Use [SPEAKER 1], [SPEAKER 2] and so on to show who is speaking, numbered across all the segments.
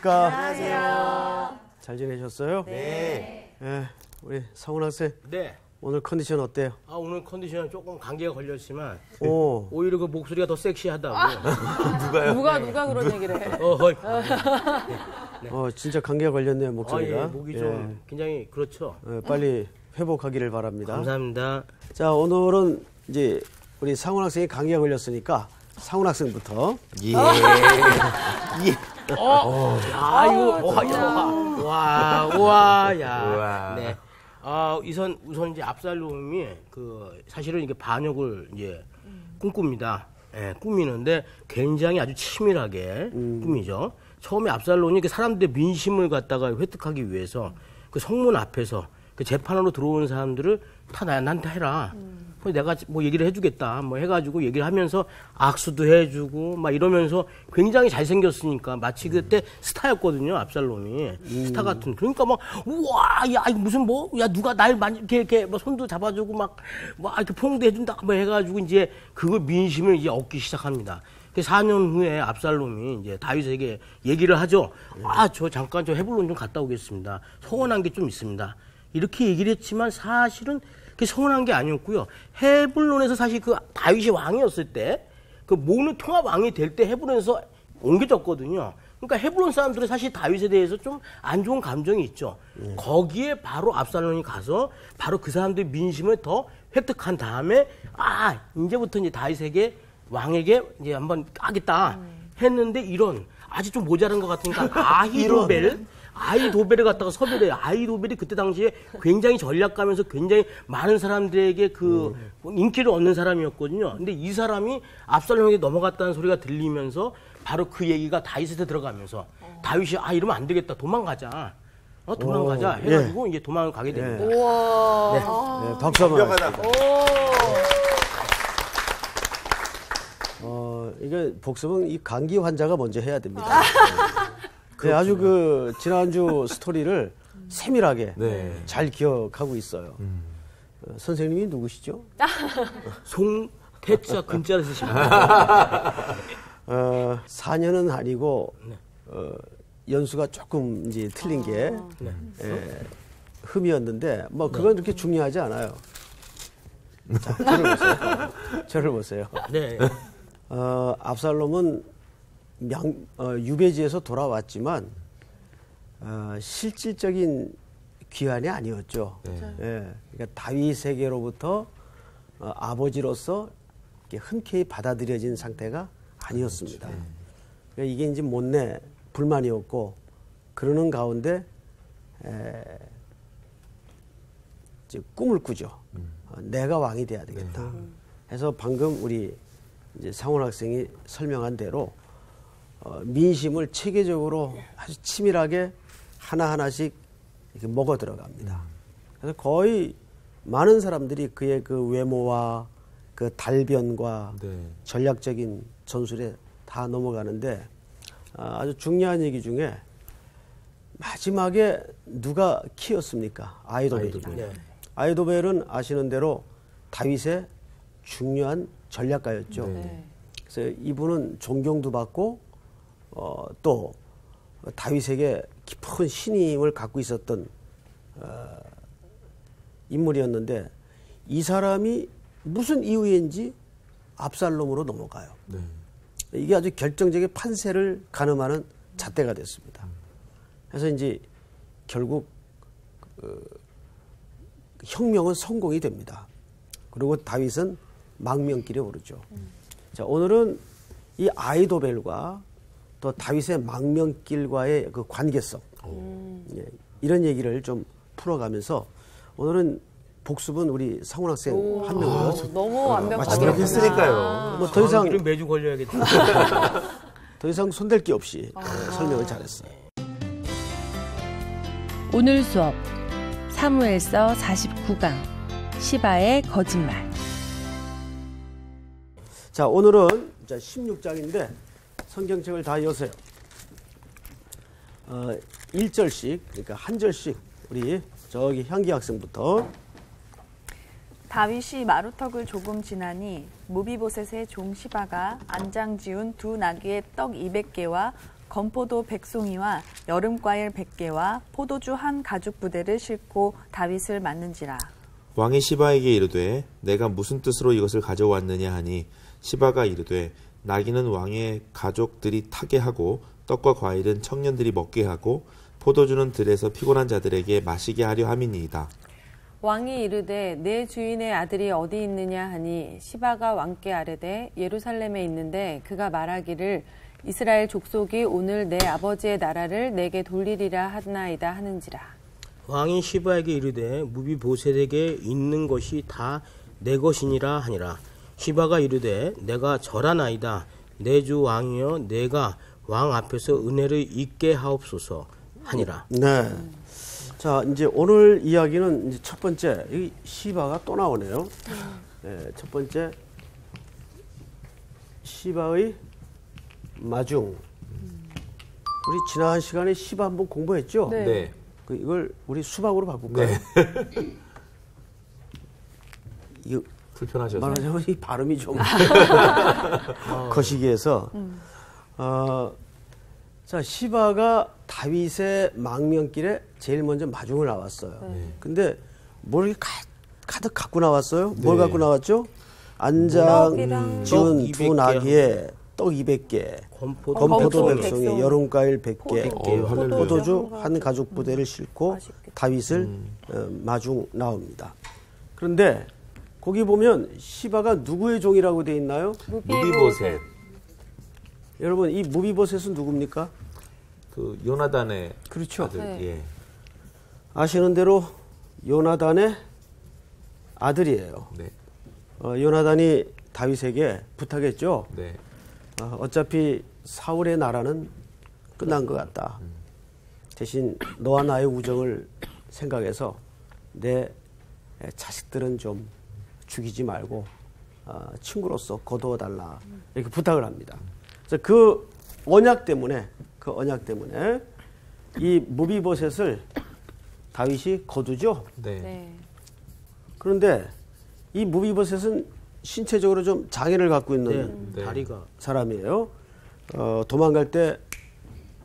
[SPEAKER 1] 안녕하십니까?
[SPEAKER 2] 안녕하세요.
[SPEAKER 1] 잘 지내셨어요?
[SPEAKER 2] 네.
[SPEAKER 1] 네. 우리 성훈 학생.
[SPEAKER 3] 네.
[SPEAKER 1] 오늘 컨디션 어때요?
[SPEAKER 3] 오늘 컨디션은 조금 감기가 걸렸지만
[SPEAKER 1] 오.
[SPEAKER 3] 오히려 그 목소리가 더 섹시하다고.
[SPEAKER 2] 누가요? 누가 그런 얘기를 해?
[SPEAKER 1] 진짜 감기가 걸렸네요, 목소리가.
[SPEAKER 3] 목이 좀 굉장히 그렇죠.
[SPEAKER 1] 빨리 회복하기를 바랍니다.
[SPEAKER 3] 감사합니다.
[SPEAKER 1] 자, 오늘은 이제 우리 상훈 학생이 감기가 걸렸으니까 상훈 학생부터.
[SPEAKER 2] 예.
[SPEAKER 3] 야, 이거 야. 네. 우선 이제 압살롬이 사실은 이게 반역을 이제 꿈꿉니다. 예, 꾸미는데 굉장히 아주 치밀하게 꾸미죠. 처음에 압살롬이 사람들의 민심을 갖다가 획득하기 위해서 그 성문 앞에서 그 재판으로 들어오는 사람들을 다 나한테 해라. 내가 뭐 얘기를 해주겠다. 뭐 해가지고 얘기를 하면서 악수도 해주고 막 이러면서 굉장히 잘생겼으니까 마치 그때 스타였거든요. 압살롬이. 스타 같은. 그러니까 막, 우와, 야, 무슨 뭐, 야, 누가 날 이렇게 막 손도 잡아주고 막 이렇게 포옹도 해준다. 뭐 해가지고 이제 그걸 민심을 이제 얻기 시작합니다. 4년 후에 압살롬이 이제 다윗에게 얘기를 하죠. 저 잠깐 저 헤블론 좀 갔다 오겠습니다. 서운한 게 좀 있습니다. 이렇게 얘기를 했지만 사실은 그게 서운한 게 아니었고요. 헤블론에서 사실 그 다윗이 왕이었을 때 그 모든 통합 왕이 될 때 헤블론에서 옮겨졌거든요. 그러니까 헤블론 사람들은 사실 다윗에 대해서 좀 안 좋은 감정이 있죠. 거기에 바로 압살롬이 가서 바로 그 사람들의 민심을 더 획득한 다음에 이제부터 이제 다윗에게 왕에게 이제 한번 까겠다 했는데 이런 아직 좀 모자란 것 같으니까 아히도벨을 갖다가 섭외해요. 아히도벨이 그때 당시에 굉장히 전략가면서 굉장히 많은 사람들에게 그 인기를 얻는 사람이었거든요. 근데 이 사람이 압살롬에게 넘어갔다는 소리가 들리면서 바로 그 얘기가 다윗한테 들어가면서 다윗이 이러면 안 되겠다. 도망가자. 도망가자 해가지고 이제 도망을 가게 됩니다.
[SPEAKER 2] 우와.
[SPEAKER 1] 네, 박수 한번 하시죠. 이게 복습은 이 감기 환자가 먼저 해야 됩니다. 네, 아주 지난주 스토리를 세밀하게 잘 기억하고 있어요. 선생님이 누구시죠?
[SPEAKER 3] 송태자 근자를 쓰십니다.
[SPEAKER 1] 4년은 아니고 연수가 조금 이제 틀린 게 흠이었는데 뭐 그건 그렇게 중요하지 않아요. 자, 저를 보세요.
[SPEAKER 3] 네.
[SPEAKER 1] 압살롬은 유배지에서 돌아왔지만 실질적인 귀환이 아니었죠. 그러니까 다윗에게로부터 아버지로서 흔쾌히 받아들여진 상태가 아니었습니다. 그러니까 이게 이제 못내 불만이었고 그러는 가운데 이제 꿈을 꾸죠. 내가 왕이 돼야 되겠다. 해서 방금 우리 이제 상훈 학생이 설명한 대로 민심을 체계적으로 아주 치밀하게 하나하나씩 이렇게 먹어 들어갑니다. 그래서 거의 많은 사람들이 그의 그 외모와 그 달변과 전략적인 전술에 다 넘어가는데 아주 중요한 얘기 중에 마지막에 누가 키였습니까? 아히도벨입니다. 아히도벨은 아시는 대로 다윗의 중요한 전략가였죠. 그래서 이분은 존경도 받고 또 다윗에게 깊은 신임을 갖고 있었던 인물이었는데 이 사람이 무슨 이유인지 압살롬으로 넘어가요. 이게 아주 결정적인 판세를 가늠하는 잣대가 됐습니다. 그래서 이제 결국 혁명은 성공이 됩니다. 그리고 다윗은 망명길에 오르죠. 자, 오늘은 이 아히도벨과 또 다윗의 망명길과의 그 관계성 이런 얘기를 좀 풀어가면서 오늘은 복습은 우리 상훈 학생 한 명으로
[SPEAKER 2] 너무 완벽하게
[SPEAKER 4] 했으니까요.
[SPEAKER 1] 뭐 더 이상
[SPEAKER 3] 이름 매주 걸려야겠다.
[SPEAKER 1] 더 이상 손댈 게 없이 설명을 잘했어요.
[SPEAKER 5] 오늘 수업 사무엘서 49강 시바의 거짓말.
[SPEAKER 1] 자, 오늘은 16장인데 성경책을 다 여세요. 1절씩, 그러니까 한 절씩 우리 저기 향기 학생부터.
[SPEAKER 6] 다윗이 마루턱을 조금 지나니 무비보셋의 종 시바가 안장 지운 두 나귀의 떡 200개와
[SPEAKER 4] 건포도 100송이와 여름과일 100개와 포도주 한 가죽 부대를 싣고 다윗을 맞는지라.
[SPEAKER 6] 왕이 시바에게 이르되 내가 무슨 뜻으로 이것을 가져왔느냐 하니 시바가 이르되 나귀는 왕의 가족들이 타게 하고 떡과 과일은 청년들이 먹게 하고 포도주는 들에서 피곤한 자들에게 마시게 하려 함이니이다.
[SPEAKER 5] 왕이 이르되 내 주인의 아들이 어디 있느냐 하니 시바가 왕께 아뢰되 예루살렘에 있는데 그가 말하기를 이스라엘 족속이 오늘 내 아버지의 나라를 내게 돌리리라 하나이다 하는지라.
[SPEAKER 3] 왕이 시바에게 이르되 무비보셋에게 있는 것이 다 내 것이니라 하니라. 시바가 이르되 내가 절하나이다. 내 주 왕이여 내가 왕 앞에서 은혜를 잊게 하옵소서 하니라.
[SPEAKER 1] 네. 자, 이제 오늘 이야기는 이제 첫 번째, 이 시바가 또 나오네요. 네, 첫 번째, 시바의 마중. 우리 지난 시간에 시바 한번 공부했죠?
[SPEAKER 2] 네.
[SPEAKER 1] 이걸 우리 수박으로 바꿀까요?
[SPEAKER 6] 네.
[SPEAKER 1] 이거
[SPEAKER 6] 불편하셔서.
[SPEAKER 1] 말하자면 이 발음이 좀 거시기해서. 자, 시바가 다윗의 망명길에 제일 먼저 마중을 나왔어요. 근데 뭘 이렇게 가득 갖고 나왔어요? 뭘 갖고 나왔죠? 안장 지은 두 나귀에 떡 200개, 건포도 100송이, 여름과일 100개, 포도주 한 가죽 부대를 싣고 다윗을 마중 나옵니다. 그런데 거기 보면 시바가 누구의 종이라고 돼 있나요?
[SPEAKER 6] 무비보셋.
[SPEAKER 1] 여러분, 이 무비보셋은 누굽니까?
[SPEAKER 6] 그 요나단의
[SPEAKER 1] 그렇죠.
[SPEAKER 6] 아들.
[SPEAKER 2] 네.
[SPEAKER 6] 예.
[SPEAKER 1] 아시는 대로 요나단의 아들이에요.
[SPEAKER 6] 네.
[SPEAKER 1] 요나단이 다윗에게 부탁했죠.
[SPEAKER 6] 네.
[SPEAKER 1] 어차피 사울의 나라는 끝난 것 같다. 대신 너와 나의 우정을 생각해서 내 자식들은 좀 죽이지 말고 친구로서 거두어달라. 이렇게 부탁을 합니다. 그래서 그 언약 때문에 이 무비보셋을 다윗이 거두죠.
[SPEAKER 6] 네.
[SPEAKER 2] 네.
[SPEAKER 1] 그런데 이 무비보셋은 신체적으로 좀 장애를 갖고 있는
[SPEAKER 6] 네.
[SPEAKER 3] 다리가
[SPEAKER 1] 사람이에요. 도망갈 때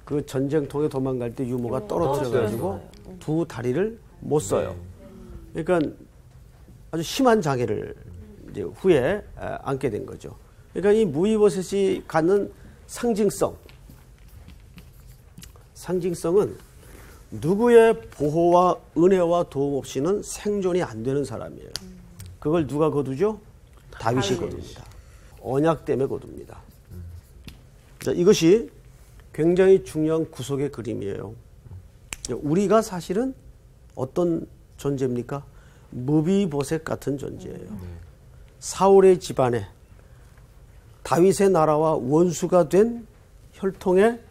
[SPEAKER 1] 그 전쟁통에 도망갈 때 유모가 떨어뜨려가지고 두 다리를 못 써요. 그러니까 아주 심한 장애를 이제 후에 안게 된 거죠. 그러니까 이 무비보셋이 갖는 상징성은 누구의 보호와 은혜와 도움 없이는 생존이 안 되는 사람이에요. 그걸 누가 거두죠? 다윗이 거둡니다. 언약 때문에 거둡니다. 자, 이것이 굉장히 중요한 구속의 그림이에요. 우리가 사실은 어떤 존재입니까? 무비보셋 같은 존재예요. 사울의 집안에 다윗의 나라와 원수가 된 혈통의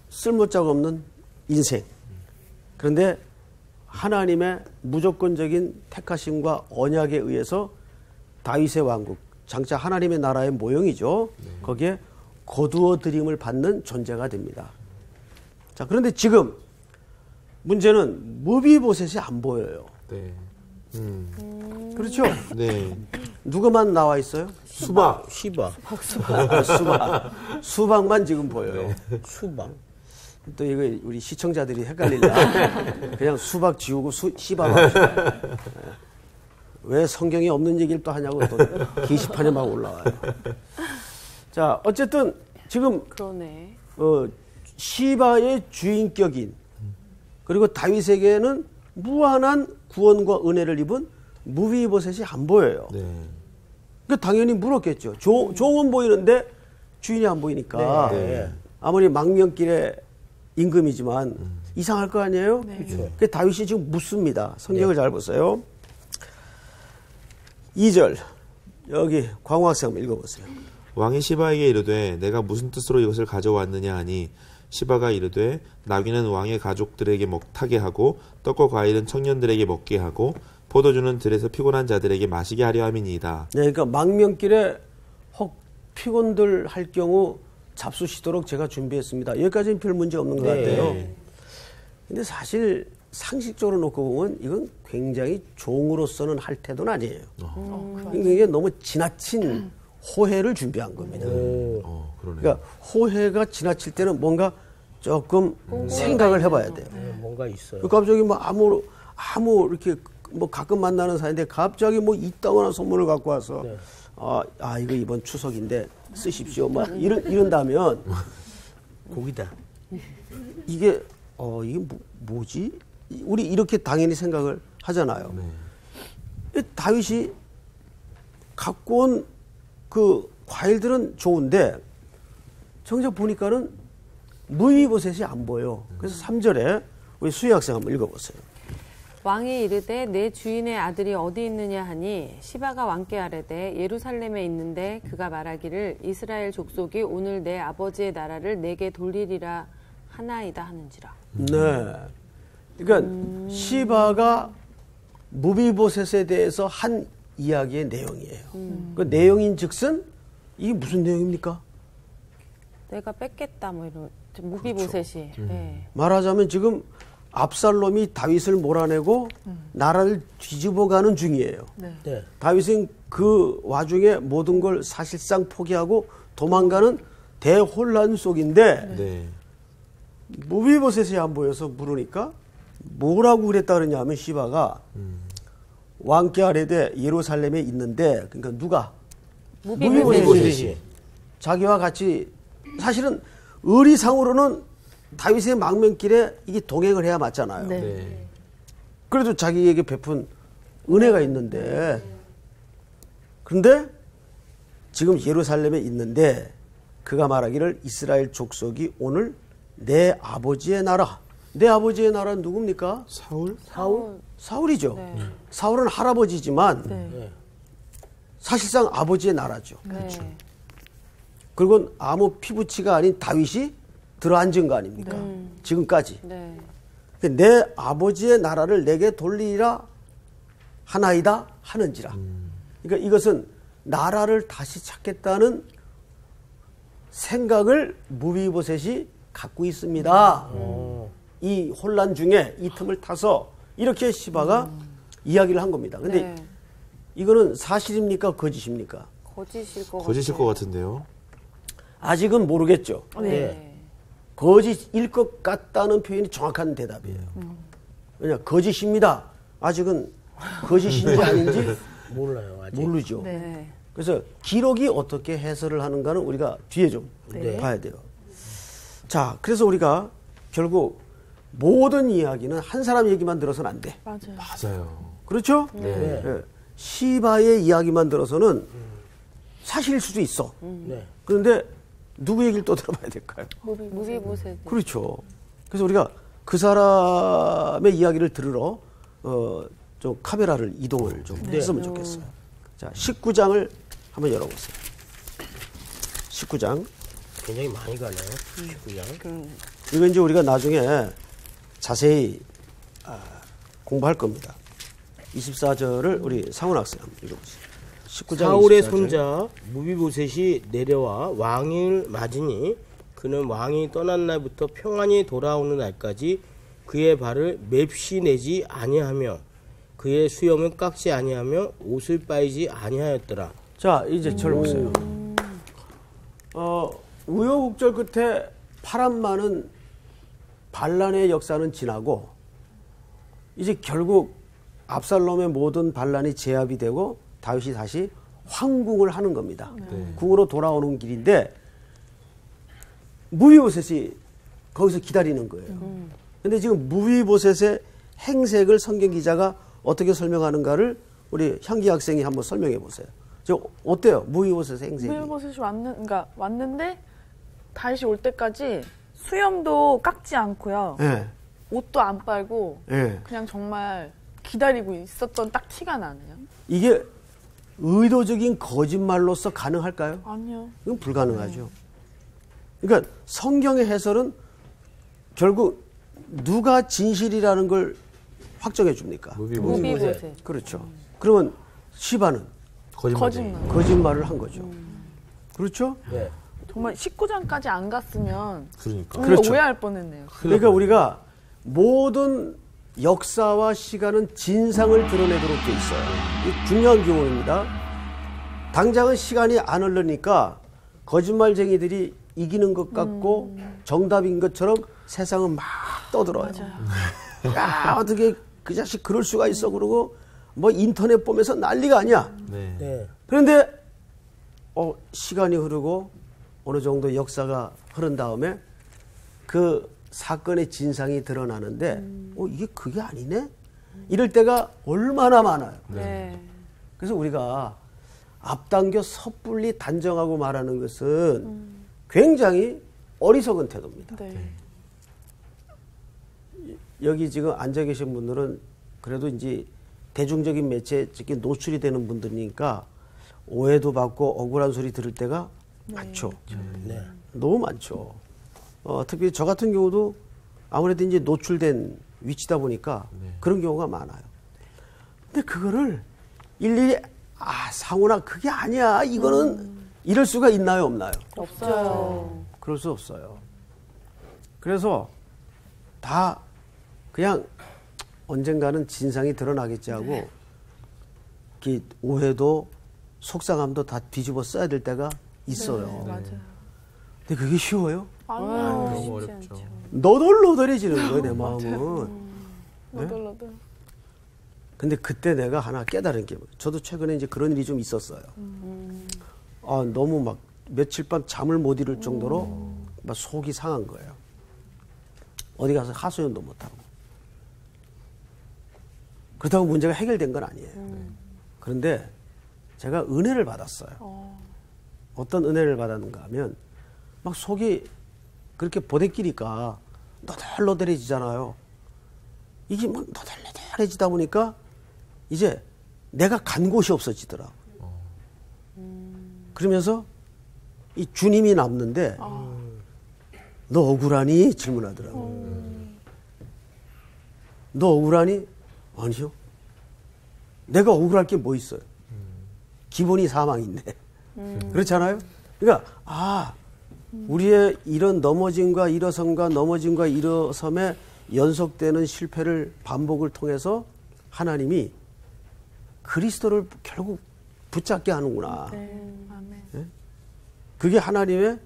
[SPEAKER 1] 쓸모짝 없는 인생. 그런데 하나님의 무조건적인 택하심과 언약에 의해서 다윗의 왕국, 장차 하나님의 나라의 모형이죠. 거기에 거두어들임을 받는 존재가 됩니다. 자, 그런데 지금 문제는 무비보셋이 안 보여요.
[SPEAKER 6] 네.
[SPEAKER 1] 그렇죠?
[SPEAKER 6] 네.
[SPEAKER 1] 누구만 나와 있어요?
[SPEAKER 6] 수박.
[SPEAKER 3] 시바.
[SPEAKER 1] 수박만 지금 보여요.
[SPEAKER 3] 수박.
[SPEAKER 1] 또 이거 우리 시청자들이 헷갈린다. 그냥 수박 지우고 시바만. 왜 성경이 없는 얘기를 또 하냐고 또 게시판에 막 올라와요. 자, 어쨌든 지금
[SPEAKER 2] 그러네.
[SPEAKER 1] 시바의 주인격인 그리고 다윗에게는 무한한 구원과 은혜를 입은 무비보셋이 안 보여요.
[SPEAKER 6] 네.
[SPEAKER 1] 그러니까 당연히 물었겠죠. 종은 보이는데 주인이 안 보이니까
[SPEAKER 6] 네.
[SPEAKER 1] 아무리 망명길의 임금이지만 이상할 거 아니에요?
[SPEAKER 2] 네.
[SPEAKER 1] 그렇죠. 그 다윗이 지금 묻습니다. 성경을 잘 보세요. 2절 여기 광학생 한번 읽어보세요.
[SPEAKER 6] 왕이 시바에게 이르되 내가 무슨 뜻으로 이것을 가져왔느냐 하니 시바가 이르되 나귀는 왕의 가족들에게 타게 하고 떡과 과일은 청년들에게 먹게 하고 포도주는 들에서 피곤한 자들에게 마시게 하려 함이니이다.
[SPEAKER 1] 네, 그러니까 망명길에 혹 피곤들 할 경우 잡수시도록 제가 준비했습니다. 여기까지는 별 문제 없는 것 같아요. 근데 사실 상식적으로 놓고 보면 이건 굉장히 종으로서는 할 태도는 아니에요. 이게 너무 지나친 호해를 준비한 겁니다.
[SPEAKER 6] 그러네요.
[SPEAKER 1] 그러니까 호해가 지나칠 때는 뭔가 조금 생각을 해봐야 돼요.
[SPEAKER 3] 뭔가 있어요.
[SPEAKER 1] 갑자기 뭐 아무 이렇게 뭐 가끔 만나는 사이인데 갑자기 뭐 이따구나 선물을 갖고 와서 이거 이번 추석인데 쓰십시오. 막 이런다면
[SPEAKER 3] 고기다.
[SPEAKER 1] 이게 뭐지? 우리 이렇게 당연히 생각을 하잖아요. 다윗이 갖고 온 그 과일들은 좋은데 정작 보니까는 무이보셋이 안 보여. 그래서 3절에 우리 수희 학생 한번 읽어보세요.
[SPEAKER 5] 왕이 이르되 내 주인의 아들이 어디 있느냐 하니 시바가 왕께 아뢰되 예루살렘에 있는데 그가 말하기를 이스라엘 족속이 오늘 내 아버지의 나라를 내게 돌리리라 하나이다 하는지라.
[SPEAKER 1] 네. 그러니까 시바가 무비보셋에 대해서 한 이야기의 내용이에요. 그 내용인즉슨 이게 무슨 내용입니까?
[SPEAKER 5] 내가 뺏겠다 뭐 이런 무비보셋이. 네.
[SPEAKER 1] 말하자면 지금 압살롬이 다윗을 몰아내고 나라를 뒤집어가는 중이에요.
[SPEAKER 3] 네.
[SPEAKER 1] 다윗은 그 와중에 모든 걸 사실상 포기하고 도망가는 대혼란 속인데
[SPEAKER 6] 네.
[SPEAKER 1] 무비보셋이 안 보여서 물으니까 뭐라고 그랬다 그러냐면 시바가 왕께 아뢰되 예루살렘에 있는데 그러니까 누가? 무비보셋이 자기와 같이 사실은 의리상으로는 다윗의 망명길에 이게 동행을 해야 맞잖아요.
[SPEAKER 6] 네.
[SPEAKER 1] 그래도 자기에게 베푼 은혜가 있는데 그런데 지금 예루살렘에 있는데 그가 말하기를 이스라엘 족속이 오늘 내 아버지의 나라. 내 아버지의 나라는 누굽니까? 사울이죠.
[SPEAKER 5] 네.
[SPEAKER 1] 사울은 할아버지지만
[SPEAKER 5] 네.
[SPEAKER 1] 사실상 아버지의 나라죠.
[SPEAKER 5] 그렇죠.
[SPEAKER 1] 그리고 아무 피부치가 아닌 다윗이 들어앉은 거 아닙니까? 지금까지.
[SPEAKER 5] 네.
[SPEAKER 1] 내 아버지의 나라를 내게 돌리라 하나이다 하는지라. 그러니까 이것은 나라를 다시 찾겠다는 생각을 무비보셋이 갖고 있습니다. 이 혼란 중에 이 틈을 타서 이렇게 시바가 이야기를 한 겁니다. 근데
[SPEAKER 5] 네.
[SPEAKER 1] 이거는 사실입니까? 거짓입니까?
[SPEAKER 5] 거짓일 것
[SPEAKER 6] 같은데요.
[SPEAKER 1] 아직은 모르겠죠.
[SPEAKER 5] 네.
[SPEAKER 1] 거짓일 것 같다는 표현이 정확한 대답이에요. 왜냐 거짓입니다. 아직은 거짓인지 아닌지
[SPEAKER 3] 몰라요. 아직.
[SPEAKER 1] 모르죠.
[SPEAKER 5] 네.
[SPEAKER 1] 그래서 기록이 어떻게 해설을 하는가는 우리가 뒤에 좀 봐야 돼요. 자, 그래서 우리가 결국 모든 이야기는 한 사람 얘기만 들어서는 안 돼.
[SPEAKER 6] 맞아요.
[SPEAKER 1] 그렇죠?
[SPEAKER 3] 네.
[SPEAKER 1] 예. 시바의 이야기만 들어서는 사실일 수도 있어.
[SPEAKER 3] 네.
[SPEAKER 1] 그런데 누구 얘기를 또 들어봐야 될까요?
[SPEAKER 5] 무비보셋.
[SPEAKER 1] 그렇죠. 그래서 우리가 그 사람의 이야기를 들으러 좀 카메라를 이동을 좀 했으면 좋겠어요. 자, 19장을 한번 열어보세요. 19장.
[SPEAKER 3] 굉장히 많이 가네요. 19장.
[SPEAKER 1] 이거 이제 우리가 나중에 자세히 공부할 겁니다. 24절을 우리 상훈 학생 한번 읽어보세요. 19장
[SPEAKER 3] 사울의
[SPEAKER 1] 24절.
[SPEAKER 3] 손자 무비보셋이 내려와 왕을 맞으니 그는 왕이 떠난 날부터 평안히 돌아오는 날까지 그의 발을 맵시 내지 아니하며 그의 수염을 깎지 아니하며 옷을 빠이지 아니하였더라.
[SPEAKER 1] 자, 이제 절 보세요. 우여곡절 끝에 파란 많은 반란의 역사는 지나고 이제 결국 압살롬의 모든 반란이 제압이 되고 다윗이 다시 황궁을 하는 겁니다. 궁으로 돌아오는 길인데 무비보셋이 거기서 기다리는 거예요. 근데 지금 무비보셋의 행색을 성경 기자가 어떻게 설명하는가를 우리 향기 학생이 한번 설명해 보세요. 저 어때요? 무비보셋의 행색이?
[SPEAKER 2] 무비보셋이 왔는데 다윗이 올 때까지 수염도 깎지 않고요.
[SPEAKER 1] 예.
[SPEAKER 2] 옷도 안 빨고
[SPEAKER 1] 예.
[SPEAKER 2] 그냥 정말 기다리고 있었던 딱 티가 나네요.
[SPEAKER 1] 이게 의도적인 거짓말로서 가능할까요?
[SPEAKER 2] 아니요.
[SPEAKER 1] 이건 불가능하죠. 그러니까 성경의 해설은 결국 누가 진실이라는 걸 확정해 줍니까?
[SPEAKER 5] 무비보셋.
[SPEAKER 1] 그렇죠. 그러면 시바는 거짓말을 한 거죠. 그렇죠?
[SPEAKER 3] 네.
[SPEAKER 2] 정말 19장까지 안 갔으면
[SPEAKER 6] 그러니까.
[SPEAKER 1] 그렇죠.
[SPEAKER 2] 오해할 뻔했네요.
[SPEAKER 1] 그러니까 우리가 모든 역사와 시간은 진상을 드러내도록 돼 있어요. 이 중요한 교훈입니다. 당장은 시간이 안 흐르니까 거짓말쟁이들이 이기는 것 같고 정답인 것처럼 세상은 막 떠들어요. 야, 어떻게 그 자식 그럴 수가 있어. 그러고 뭐 인터넷 보면서 난리가 아니야.
[SPEAKER 6] 네.
[SPEAKER 3] 네.
[SPEAKER 1] 그런데 시간이 흐르고 어느 정도 역사가 흐른 다음에 그 사건의 진상이 드러나는데 이게 그게 아니네? 이럴 때가 얼마나 많아요.
[SPEAKER 5] 네.
[SPEAKER 1] 그래서 우리가 앞당겨 섣불리 단정하고 말하는 것은 굉장히 어리석은 태도입니다.
[SPEAKER 2] 네.
[SPEAKER 1] 여기 지금 앉아 계신 분들은 그래도 이제 대중적인 매체에 특히 노출이 되는 분들이니까 오해도 받고 억울한 소리 들을 때가 많죠.
[SPEAKER 3] 네.
[SPEAKER 1] 너무 많죠. 특히 저 같은 경우도 아무래도 이제 노출된 위치다 보니까 그런 경우가 많아요. 근데 그거를 일일이 상훈아 그게 아니야. 이거는 이럴 수가 있나요, 없나요?
[SPEAKER 5] 없어요.
[SPEAKER 1] 그럴 수 없어요. 그래서 다 그냥 언젠가는 진상이 드러나겠지 하고 이 오해도 속상함도 다 뒤집어 써야 될 때가 있어요.
[SPEAKER 2] 맞아요.
[SPEAKER 1] 근데 그게 쉬워요?
[SPEAKER 2] 아니요.
[SPEAKER 6] 너무 어렵죠.
[SPEAKER 1] 너덜너덜해지는 거예요, 내 마음은.
[SPEAKER 2] 너덜너덜.
[SPEAKER 1] 근데 그때 내가 하나 깨달은 게 저도 최근에 이제 그런 일이 좀 있었어요. 너무 막 며칠 밤 잠을 못 이룰 정도로 막 속이 상한 거예요. 어디 가서 하소연도 못하고. 그렇다고 문제가 해결된 건 아니에요. 그런데 제가 은혜를 받았어요. 어떤 은혜를 받았는가 하면 막 속이 그렇게 보대끼니까 너덜너덜해지잖아요. 이게 막 너덜너덜해지다 보니까 이제 내가 간 곳이 없어지더라고요. 그러면서 이 주님이 남는데 너 억울하니? 질문하더라고요. 너 억울하니? 아니요. 내가 억울할 게 뭐 있어요? 기본이 사망인데. 그렇잖아요? 그러니까 우리의 이런 넘어짐과 일어섬과 넘어짐과 일어섬의 연속되는 실패를 반복을 통해서 하나님이 그리스도를 결국 붙잡게 하는구나. 네? 그게 하나님의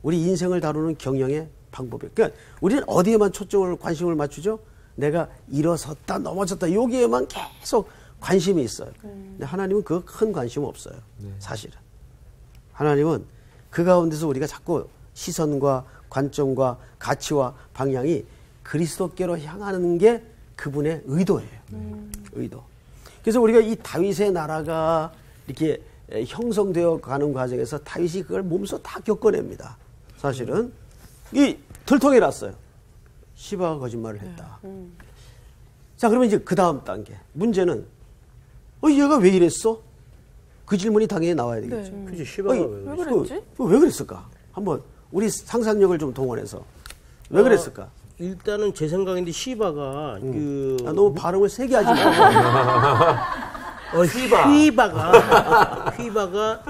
[SPEAKER 1] 우리 인생을 다루는 경영의 방법이에요. 그러니까 우리는 어디에만 초점을 관심을 맞추죠? 내가 일어섰다 넘어졌다 여기에만 계속 관심이 있어요. 근데 하나님은 그 큰 관심 없어요. 사실은. 하나님은 그 가운데서 우리가 자꾸 시선과 관점과 가치와 방향이 그리스도께로 향하는 게 그분의 의도예요. 의도. 그래서 우리가 이 다윗의 나라가 이렇게 형성되어 가는 과정에서 다윗이 그걸 몸소 다 겪어냅니다. 사실은 이 들통이 났어요. 시바가 거짓말을 했다. 자, 그러면 이제 그 다음 단계. 문제는 얘가 왜 이랬어? 그 질문이 당연히 나와야 되겠죠.
[SPEAKER 3] 그치, 시바가 왜
[SPEAKER 2] 그랬지?
[SPEAKER 1] 왜 그랬을까? 한번 우리 상상력을 좀 동원해서 왜 그랬을까?
[SPEAKER 3] 일단은 제 생각인데 시바가
[SPEAKER 1] 너무 발음을 세게 하지 말고.
[SPEAKER 3] 휘바가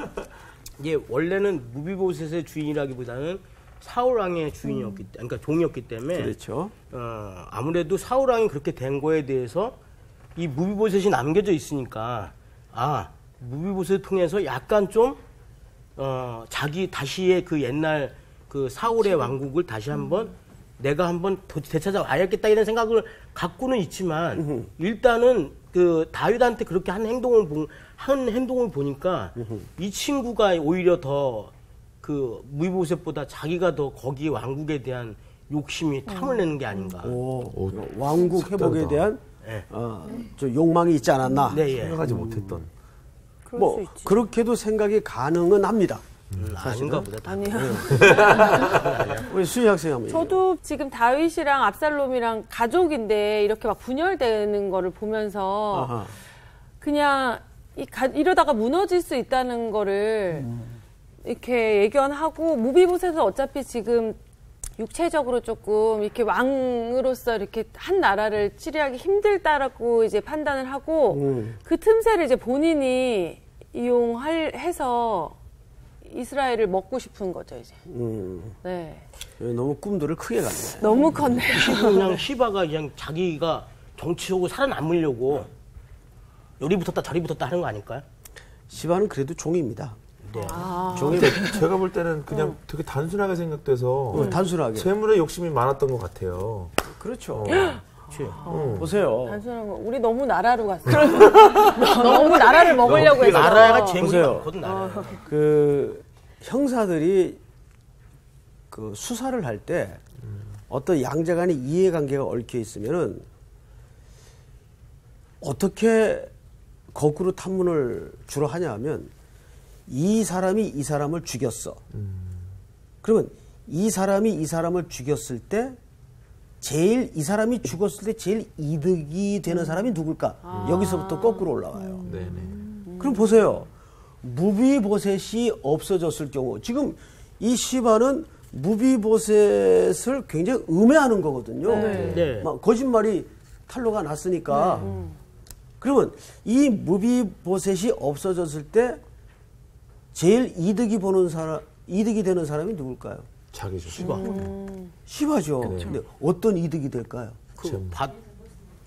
[SPEAKER 3] 이제 원래는 무비보셋의 주인이라기보다는 사울 왕의 주인이었기 때문에, 그러니까 종이었기 때문에
[SPEAKER 1] 그렇죠.
[SPEAKER 3] 아무래도 사울 왕이 그렇게 된 거에 대해서 이 무비보셋이 남겨져 있으니까 무비보셋을 통해서 약간 좀 자기 다시의 그 옛날 그 사울의 왕국을 다시 한번 내가 한번 되찾아와야겠다 이런 생각을 갖고는 있지만 일단은 그 다윗한테 그렇게 한 행동을 보니까 이 친구가 오히려 더 그 무비보셋보다 자기가 더 거기 왕국에 대한 욕심이 탐을 내는 게 아닌가.
[SPEAKER 1] 왕국 회복에
[SPEAKER 6] 색다르다.
[SPEAKER 1] 대한
[SPEAKER 3] 네.
[SPEAKER 1] 좀 욕망이 있지 않았나.
[SPEAKER 3] 네, 예.
[SPEAKER 6] 생각하지 못했던.
[SPEAKER 1] 뭐 그렇게도 생각이 가능은 합니다.
[SPEAKER 3] 아닌가 보다.
[SPEAKER 5] 아니요.
[SPEAKER 1] 우리 수희 학생 한번
[SPEAKER 5] 저도 지금 다윗이랑 압살롬이랑 가족인데 이렇게 막 분열되는 거를 보면서
[SPEAKER 1] 아하.
[SPEAKER 5] 그냥 이러다가 무너질 수 있다는 거를 이렇게 예견하고 무비보셋은 어차피 지금 육체적으로 조금 이렇게 왕으로서 이렇게 한 나라를 치리하기 힘들다라고 이제 판단을 하고 그 틈새를 이제 본인이 이용해서 이스라엘을 먹고 싶은 거죠 이제. 네.
[SPEAKER 1] 너무 꿈들을 크게 갔네.
[SPEAKER 5] 너무 컸네요.
[SPEAKER 3] 그냥 시바가 그냥 자기가 정치적으로 살아남으려고 요리 붙었다 저리 붙었다 하는 거 아닐까요?
[SPEAKER 1] 시바는 그래도 종입니다.
[SPEAKER 3] 네.
[SPEAKER 1] 종이
[SPEAKER 6] 제가 볼 때는 그냥 되게 단순하게 생각돼서
[SPEAKER 1] 단순하게.
[SPEAKER 6] 재물에 욕심이 많았던 것 같아요.
[SPEAKER 1] 그렇죠.
[SPEAKER 6] 어.
[SPEAKER 1] 보세요.
[SPEAKER 5] 단순한 거. 우리 너무 나라로 갔어. 너무 나라를 먹으려고 했어.
[SPEAKER 3] 나라가 재물이
[SPEAKER 1] 보세요.
[SPEAKER 3] 많거든, 나라.
[SPEAKER 1] 그 형사들이 그 수사를 할 때 어떤 양자 간의 이해관계가 얽혀 있으면은 어떻게 거꾸로 탐문을 주로 하냐 하면 이 사람이 이 사람을 죽였어. 그러면 이 사람이 이 사람을 죽였을 때 제일 이 사람이 죽었을 때 제일 이득이 되는 사람이 누굴까? 여기서부터 거꾸로 올라와요.
[SPEAKER 6] 네네.
[SPEAKER 1] 그럼 보세요. 무비보셋이 없어졌을 경우 지금 이 시바는 무비보셋을 굉장히 음해하는 거거든요.
[SPEAKER 3] 네.
[SPEAKER 1] 막 거짓말이 탄로가 났으니까. 그러면 이 무비보셋이 없어졌을 때 제일 이득이 되는 사람이 누굴까요?
[SPEAKER 6] 자기죠.
[SPEAKER 3] 시바.
[SPEAKER 1] 시바죠. 근데 어떤 이득이 될까요?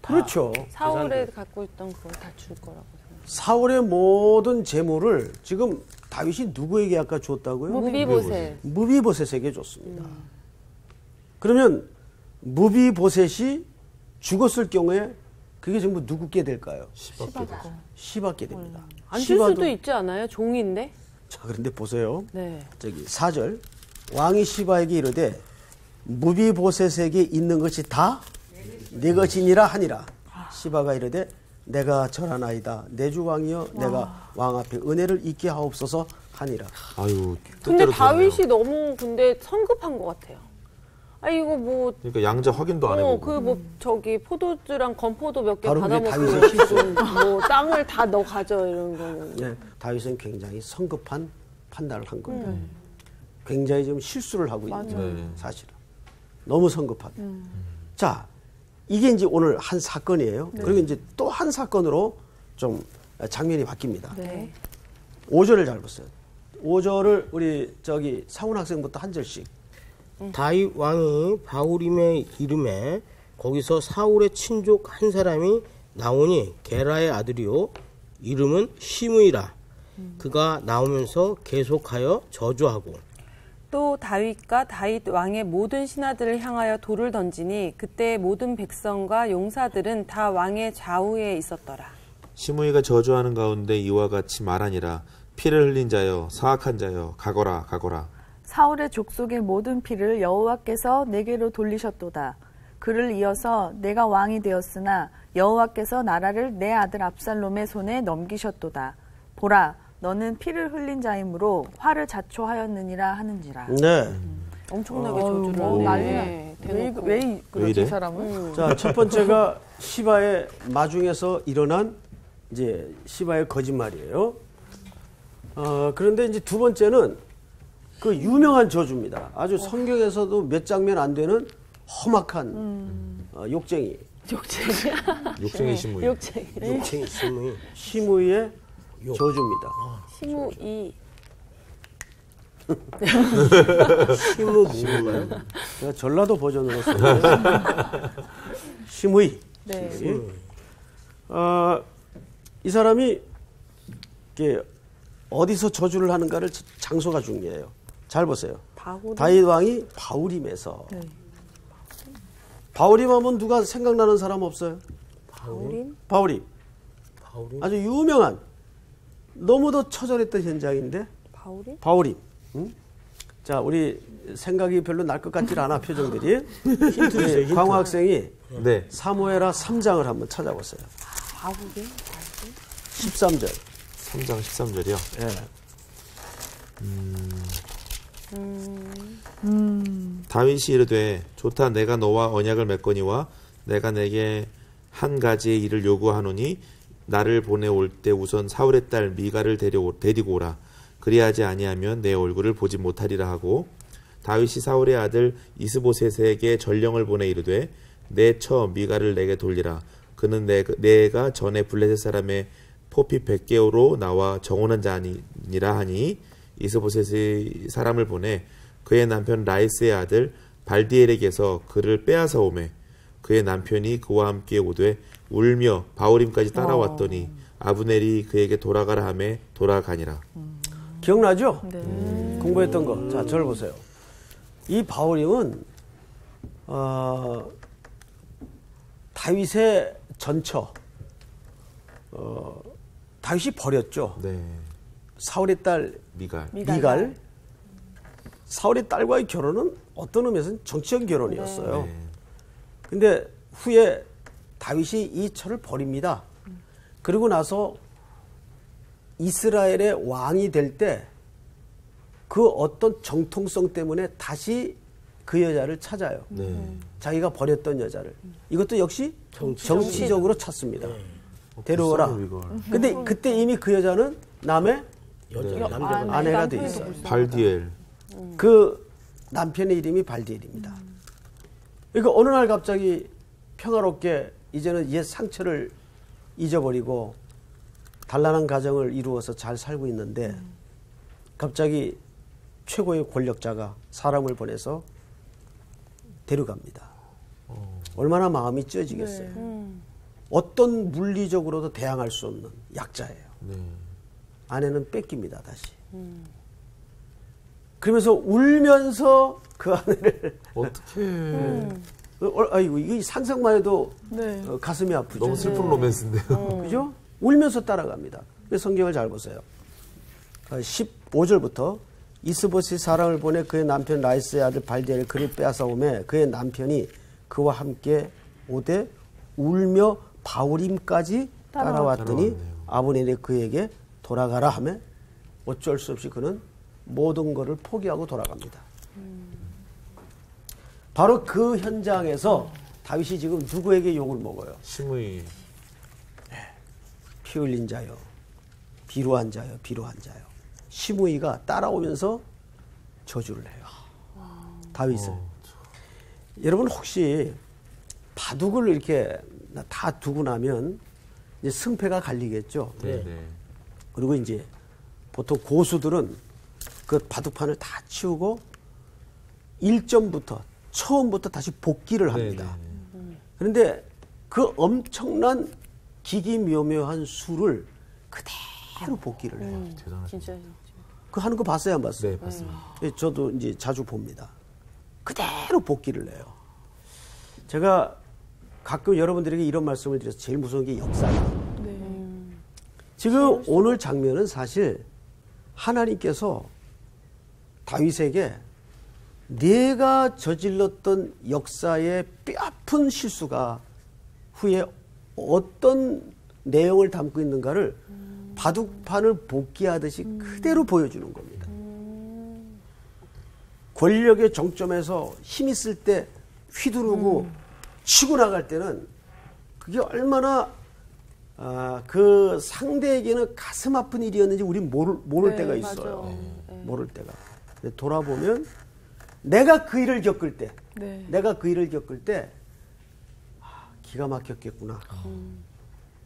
[SPEAKER 1] 그렇죠.
[SPEAKER 5] 사울에 갖고 있던 그걸 다 줄 거라고 생각해요.
[SPEAKER 1] 사울의 모든 재물을 지금 다윗이 누구에게 아까 줬다고요?
[SPEAKER 5] 무비보셋.
[SPEAKER 1] 무비보셋에게 줬습니다. 그러면 무비보셋이 죽었을 경우에 그게 전부 누구께 될까요? 시바께 됩니다.
[SPEAKER 5] 안 줄 수도 있지 않아요? 종인데?
[SPEAKER 1] 자, 그런데 보세요.
[SPEAKER 5] 네.
[SPEAKER 1] 저기 4절 왕이 시바에게 이르되 무비보셋에게 있는 것이 다 네 것이니라 하니라. 시바가 이르되 내가 절하나이다. 내 주 왕이여 내가 왕 앞에 은혜를 잊게 하옵소서 하니라.
[SPEAKER 6] 아유.
[SPEAKER 5] 근데
[SPEAKER 6] 뜻대로
[SPEAKER 5] 다윗이
[SPEAKER 6] 됐네요.
[SPEAKER 5] 너무 근데 성급한 것 같아요. 아 이거 뭐
[SPEAKER 6] 그러니까 양자 확인도 안 해보고.
[SPEAKER 5] 그 뭐 저기 포도주랑 건포도 몇 개
[SPEAKER 1] 바로 그게
[SPEAKER 5] 받아먹고
[SPEAKER 1] 다윗의 실수.
[SPEAKER 5] 뭐 땅을 다 너 가져 이런 거는.
[SPEAKER 1] 네, 다윗은 굉장히 성급한 판단을 한 겁니다. 굉장히 좀 실수를 하고 있는 사실은. 너무 성급하게. 자, 이게 이제 오늘 한 사건이에요. 그리고 이제 또 한 사건으로 좀 장면이 바뀝니다.
[SPEAKER 5] 네.
[SPEAKER 1] 5절을 잘 보세요. 5절을 우리 저기 상훈 학생부터 한 절씩.
[SPEAKER 3] 다윗 왕이 바후림의 이름에 거기서 사울의 친족 한 사람이 나오니 게라의 아들이요 이름은 시므이라. 그가 나오면서 계속하여 저주하고
[SPEAKER 5] 또 다윗과 다윗 왕의 모든 신하들을 향하여 돌을 던지니 그때 모든 백성과 용사들은 다 왕의 좌우에 있었더라.
[SPEAKER 6] 시므이가 저주하는 가운데 이와 같이 말하니라. 피를 흘린 자여 사악한 자여 가거라 가거라.
[SPEAKER 4] 사울의 족속의 모든 피를 여호와께서 내게로 돌리셨도다. 그를 이어서 내가 왕이 되었으나 여호와께서 나라를 내 아들 압살롬의 손에 넘기셨도다. 보라, 너는 피를 흘린 자이므로 화를 자초하였느니라 하는지라.
[SPEAKER 1] 네.
[SPEAKER 5] 엄청나게 저주를
[SPEAKER 2] 뭐
[SPEAKER 5] 하네.
[SPEAKER 2] 난리나.
[SPEAKER 5] 대놓고.
[SPEAKER 2] 왜 그러지
[SPEAKER 6] 이래?
[SPEAKER 2] 이 사람은?
[SPEAKER 1] 자, 첫 번째가 시바의 마중에서 일어난 이제 시바의 거짓말이에요. 그런데 이제 두 번째는 그 유명한 저주입니다. 아주 성경에서도 몇 장면 안 되는 험악한 욕쟁이.
[SPEAKER 6] 욕쟁이 시므이.
[SPEAKER 3] 욕쟁이 시므이
[SPEAKER 1] 시므이의 저주입니다.
[SPEAKER 5] 시므이.
[SPEAKER 3] 시므인가요?
[SPEAKER 1] 제가 전라도 버전으로 썼는데 시므이.
[SPEAKER 5] 네.
[SPEAKER 1] 이 사람이 이렇게 어디서 저주를 하는가를 장소가 중요해요. 잘 보세요.
[SPEAKER 5] 바후림?
[SPEAKER 1] 다윗 왕이 바후림에서. 바후림 하면 누가 생각나는 사람 없어요?
[SPEAKER 5] 바후림?
[SPEAKER 1] 바후림. 아주 유명한 너무도 처절했던 현장인데
[SPEAKER 5] 바후림?
[SPEAKER 1] 바후림. 응? 자, 우리 생각이 별로 날 것 같지 않아 표정들이. 우리 광호 학생이
[SPEAKER 6] 네.
[SPEAKER 1] 사무엘하 3장을 한번 찾아보세요.
[SPEAKER 5] 바후림?
[SPEAKER 1] 13절.
[SPEAKER 6] 3장 13절이요.
[SPEAKER 1] 예.
[SPEAKER 6] 다윗이 이르되 좋다 내가 너와 언약을 맺거니와 내가 내게 한 가지의 일을 요구하노니 나를 보내올 때 우선 사울의 딸 미가를 데리고 오라. 그리하지 아니하면 내 얼굴을 보지 못하리라 하고 다윗이 사울의 아들 이스보셋에게 전령을 보내 이르되 내 처 미가를 내게 돌리라. 그는 내가 전에 블레셋 사람의 포피 100개로 나와 정혼한 자니라 하니 이스보셋의 사람을 보내 그의 남편 라이스의 아들 발디엘에게서 그를 빼앗아 오매 그의 남편이 그와 함께 오되 울며 바후림까지 따라왔더니 아브넬이 그에게 돌아가라 하매 돌아가니라.
[SPEAKER 1] 기억나죠?
[SPEAKER 2] 네.
[SPEAKER 1] 공부했던 거. 자, 저를 보세요. 이 바울임은 다윗의 전처, 다윗이 버렸죠.
[SPEAKER 6] 네.
[SPEAKER 1] 사울의 딸
[SPEAKER 6] 미갈.
[SPEAKER 1] 미갈. 사울의 딸과의 결혼은 어떤 의미에서는 정치적 결혼이었어요.
[SPEAKER 6] 네.
[SPEAKER 1] 근데 후에 다윗이 이 처를 버립니다. 그리고 나서 이스라엘의 왕이 될 때 그 어떤 정통성 때문에 다시 그 여자를 찾아요.
[SPEAKER 6] 네.
[SPEAKER 1] 자기가 버렸던 여자를. 이것도 역시 정치적으로 찾습니다. 데려오라.
[SPEAKER 6] 미갈.
[SPEAKER 1] 근데 그때 이미 그 여자는 남의
[SPEAKER 3] 남자가
[SPEAKER 1] 아내가 돼 있어요.
[SPEAKER 6] 발디엘.
[SPEAKER 1] 그 남편의 이름이 발디엘입니다. 그러니까 어느 날 갑자기 평화롭게 이제는 옛 상처를 잊어버리고 단란한 가정을 이루어서 잘 살고 있는데 갑자기 최고의 권력자가 사람을 보내서 데려갑니다. 얼마나 마음이 찢어지겠어요. 어떤 물리적으로도 대항할 수 없는 약자예요.
[SPEAKER 6] 네.
[SPEAKER 1] 아내는 뺏깁니다, 다시. 그러면서 울면서 그 아내를
[SPEAKER 6] 어떻게
[SPEAKER 1] 아이고 이게 상상만 해도
[SPEAKER 2] 네.
[SPEAKER 1] 가슴이 아프죠.
[SPEAKER 6] 너무 슬픈 로맨스인데요.
[SPEAKER 1] 그죠? 울면서 따라갑니다. 그래서 성경을 잘 보세요. 15절부터 이스보셋이 사람을 보내 그의 남편 라이스의 아들 발디엘을 그를 빼앗아 오매 그의 남편이 그와 함께 오되 울며 바울임까지 따라왔더니
[SPEAKER 6] 따라왔네요.
[SPEAKER 1] 아브넬이 그에게 돌아가라 하며 어쩔 수 없이 그는 모든 것을 포기하고 돌아갑니다. 바로 그 현장에서 다윗이 지금 누구에게 욕을 먹어요?
[SPEAKER 6] 심의.
[SPEAKER 1] 피 흘린 자요, 비루한 자요, 비루한 자요. 시므이가 따라오면서 저주를 해요. 다윗을. 여러분 혹시 바둑을 이렇게 다 두고 나면 이제 승패가 갈리겠죠.
[SPEAKER 6] 네. 네.
[SPEAKER 1] 그리고 이제 보통 고수들은 그 바둑판을 다 치우고 1점부터 처음부터 다시 복귀를 합니다. 그런데 그 엄청난 기기묘묘한 수를 그대로 복귀를 해요.
[SPEAKER 6] 대단하죠.
[SPEAKER 5] 진짜
[SPEAKER 1] 그 하는 거 봤어요, 안 봤어요?
[SPEAKER 6] 네, 봤습니다.
[SPEAKER 1] 예, 저도 이제 자주 봅니다. 그대로 복귀를 해요. 제가 가끔 여러분들에게 이런 말씀을 드려서 제일 무서운 게 역사예요. 지금 오늘 장면은 사실 하나님께서 다윗에게 내가 저질렀던 역사의 뼈아픈 실수가 후에 어떤 내용을 담고 있는가를 바둑판을 복귀하듯이 그대로 보여주는 겁니다. 권력의 정점에서 힘 있을 때 휘두르고 치고 나갈 때는 그게 얼마나 그 상대에게는 가슴 아픈 일이었는지 우린 모를 때가 있어요. 모를 때가. 근데 돌아보면 내가 그 일을 겪을 때, 기가 막혔겠구나.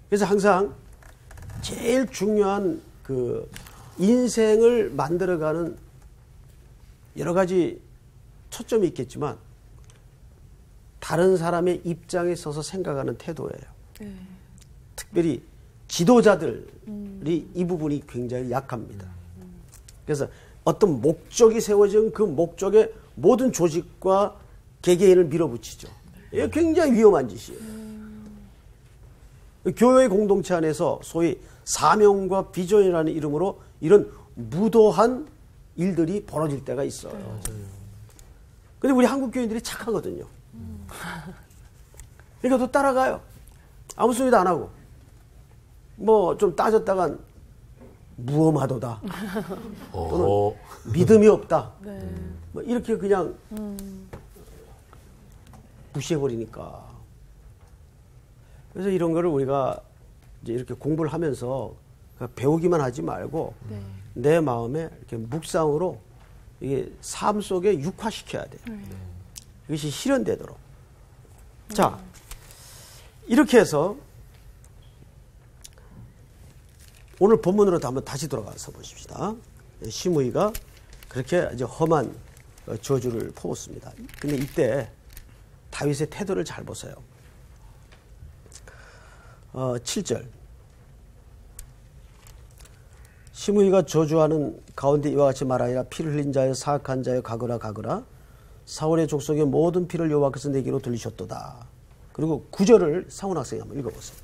[SPEAKER 1] 그래서 항상 제일 중요한 그 인생을 만들어가는 여러 가지 초점이 있겠지만 다른 사람의 입장에 서서 생각하는 태도예요. 특별히 지도자들이 이 부분이 굉장히 약합니다. 그래서 어떤 목적이 세워진 그 목적에 모든 조직과 개개인을 밀어붙이죠. 이게 굉장히 위험한 짓이에요. 교회 공동체 안에서 소위 사명과 비전이라는 이름으로 이런 무도한 일들이 벌어질 때가 있어요. 근데 우리 한국 교인들이 착하거든요. 그러니까 또 따라가요. 아무 소리도 안 하고. 뭐 좀 따졌다간 무엄하도다. 또는 믿음이 없다. 뭐 이렇게 그냥 무시해버리니까. 그래서 이런 거를 우리가 이제 이렇게 공부를 하면서 배우기만 하지 말고 내 마음에 이렇게 묵상으로 이게 삶 속에 육화시켜야 돼요. 이것이 실현되도록. 자, 이렇게 해서 오늘 본문으로 한번 다시 돌아가서 보십시다. 시므이가 그렇게 이제 험한 저주를 퍼붓습니다. 근데 이때 다윗의 태도를 잘 보세요. 7절. 시므이가 저주하는 가운데 이와 같이 말하니라. 피를 흘린 자여 사악한 자여 가거라 가거라. 사울의 족속의 모든 피를 여호와께서 내게로 돌리셨도다. 그리고 9절을 사원 학생이 한번 읽어보세요.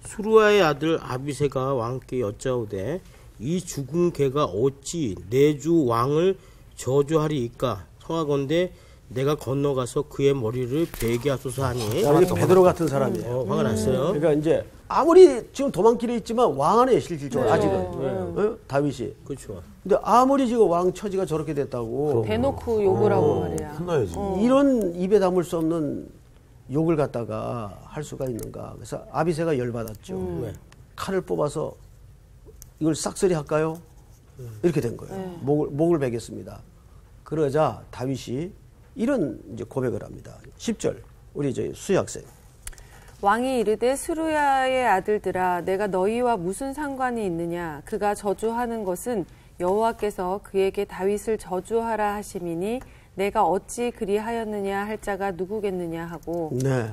[SPEAKER 3] 수루아의 아들 아비새가 왕께 여짜오되 이 죽은 개가 어찌 내 주 왕을 저주하리이까. 청하건대 내가 건너가서 그의 머리를 베게 하소서 하니.
[SPEAKER 1] 자, 이게 베드로 같은 사람이에요.
[SPEAKER 3] 화가 났어요.
[SPEAKER 1] 그러니까 이제 아무리 지금 도망길에 있지만 왕 안에 실질적으로 아직은 어? 다윗이.
[SPEAKER 3] 그렇죠.
[SPEAKER 1] 근데 아무리 지금 왕 처지가 저렇게 됐다고
[SPEAKER 5] 대놓고 욕을 하고 말이야.
[SPEAKER 6] 혼나야지.
[SPEAKER 1] 이런 입에 담을 수 없는 욕을 갖다가 할 수가 있는가. 그래서 아비새가 열받았죠.
[SPEAKER 3] 왜?
[SPEAKER 1] 칼을 뽑아서 이걸 싹쓸이 할까요? 이렇게 된 거예요. 목을 베겠습니다. 그러자 다윗이 이런 이제 고백을 합니다. 10절 우리 저희 수학생.
[SPEAKER 5] 왕이 이르되 수루야의 아들들아 내가 너희와 무슨 상관이 있느냐. 그가 저주하는 것은 여호와께서 그에게 다윗을 저주하라 하심이니 내가 어찌 그리하였느냐 할 자가 누구겠느냐 하고.
[SPEAKER 1] 네.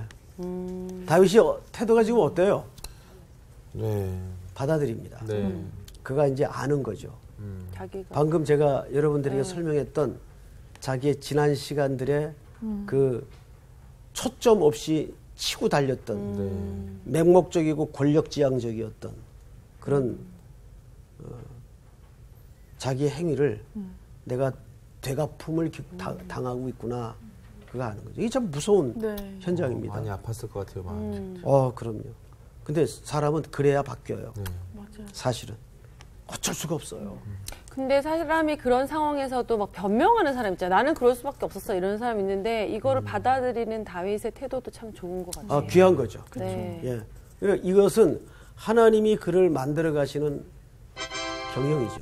[SPEAKER 1] 다윗이 태도가 지금 어때요?
[SPEAKER 6] 네.
[SPEAKER 1] 받아들입니다.
[SPEAKER 6] 네.
[SPEAKER 1] 그가 이제 아는 거죠.
[SPEAKER 5] 자기가
[SPEAKER 1] 방금 제가 여러분들에게 설명했던 자기의 지난 시간들의 그 초점 없이 치고 달렸던 맹목적이고 권력지향적이었던 그런 자기의 행위를 내가 되갚음을 당하고 있구나. 그거 아는 거죠. 이게 참 무서운
[SPEAKER 2] 네.
[SPEAKER 1] 현장입니다.
[SPEAKER 6] 많이 아팠을 것 같아요, 마음이.
[SPEAKER 1] 그럼요. 근데 사람은 그래야 바뀌어요.
[SPEAKER 2] 맞아요.
[SPEAKER 1] 사실은. 어쩔 수가 없어요.
[SPEAKER 5] 근데 사람이 그런 상황에서도 막 변명하는 사람 있잖아. 나는 그럴 수밖에 없었어. 이런 사람 있는데 이거를 받아들이는 다윗의 태도도 참 좋은 것 같아요.
[SPEAKER 1] 귀한 거죠.
[SPEAKER 5] 네.
[SPEAKER 1] 예. 그러니까 이것은 하나님이 그를 만들어 가시는 경영이죠.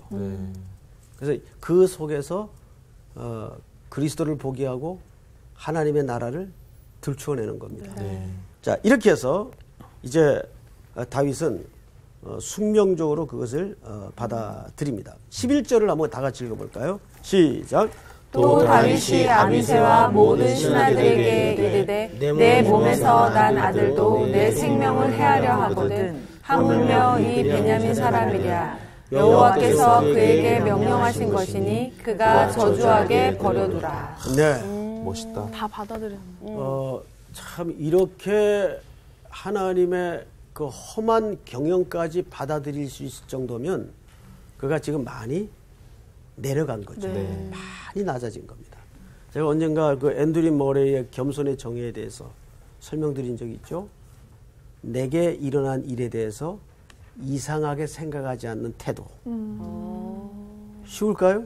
[SPEAKER 1] 그래서 그 속에서 그리스도를 보게 하고 하나님의 나라를 들추어내는 겁니다. 자, 이렇게 해서 이제 다윗은 숙명적으로 그것을 받아들입니다. 11절을 한번 다 같이 읽어볼까요? 시작.
[SPEAKER 5] 또 다윗이 아비새와 모든 신하들에게 이르되 내 몸에서 난 아들도 내 생명을 해하려 하거든 하물며 이 베냐민 사람이랴. 여호와께서 그에게 명령하신 것이니 그가 저주하게 버려두라.
[SPEAKER 1] 네.
[SPEAKER 6] 멋있다.
[SPEAKER 2] 다 받아들이는.
[SPEAKER 1] 참 이렇게 하나님의 그 험한 경영까지 받아들일 수 있을 정도면 그가 지금 많이 내려간 거죠. 많이 낮아진 겁니다. 제가 언젠가 그 앤드류 머레이의 겸손의 정의에 대해서 설명드린 적이 있죠. 내게 일어난 일에 대해서 이상하게 생각하지 않는 태도. 쉬울까요?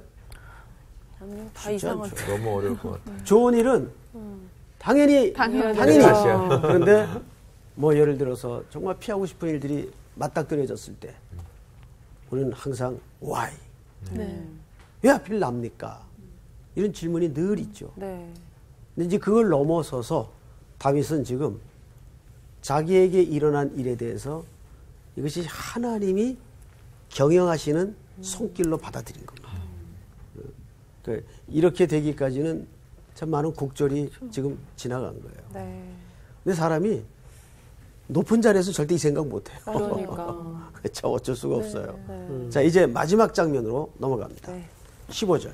[SPEAKER 5] 다 이상하죠.
[SPEAKER 6] 너무 어려울 것 같아요.
[SPEAKER 1] 좋은 일은 당연히. 그런데 뭐 예를 들어서 정말 피하고 싶은 일들이 맞닥뜨려졌을 때 우리는 항상 why? 왜 하필 납니까? 이런 질문이 늘 있죠.
[SPEAKER 5] 네.
[SPEAKER 1] 근데 이제 그걸 넘어서서 다윗은 지금 자기에게 일어난 일에 대해서 이것이 하나님이 경영하시는 손길로 받아들인 겁니다. 이렇게 되기까지는 참 많은 곡절이 지금 지나간 거예요.
[SPEAKER 5] 네.
[SPEAKER 1] 근데 사람이 높은 자리에서 절대 이 생각 못 해요.
[SPEAKER 5] 그러니까.
[SPEAKER 1] 그렇죠. 어쩔 수가 없어요. 자, 이제 마지막 장면으로 넘어갑니다.
[SPEAKER 5] 네.
[SPEAKER 1] 15절.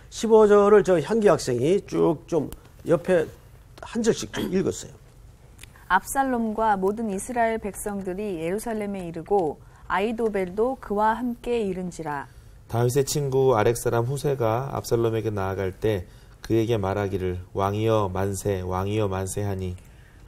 [SPEAKER 1] 15절을 저 향기 학생이 쭉 좀 옆에 한 절씩 좀 읽었어요.
[SPEAKER 4] 압살롬과 모든 이스라엘 백성들이 예루살렘에 이르고 아이도벨도 그와 함께 이른지라.
[SPEAKER 6] 다윗의 친구 아렉 사람 후세가 압살롬에게 나아갈 때 그에게 말하기를 왕이여 만세 왕이여 만세 하니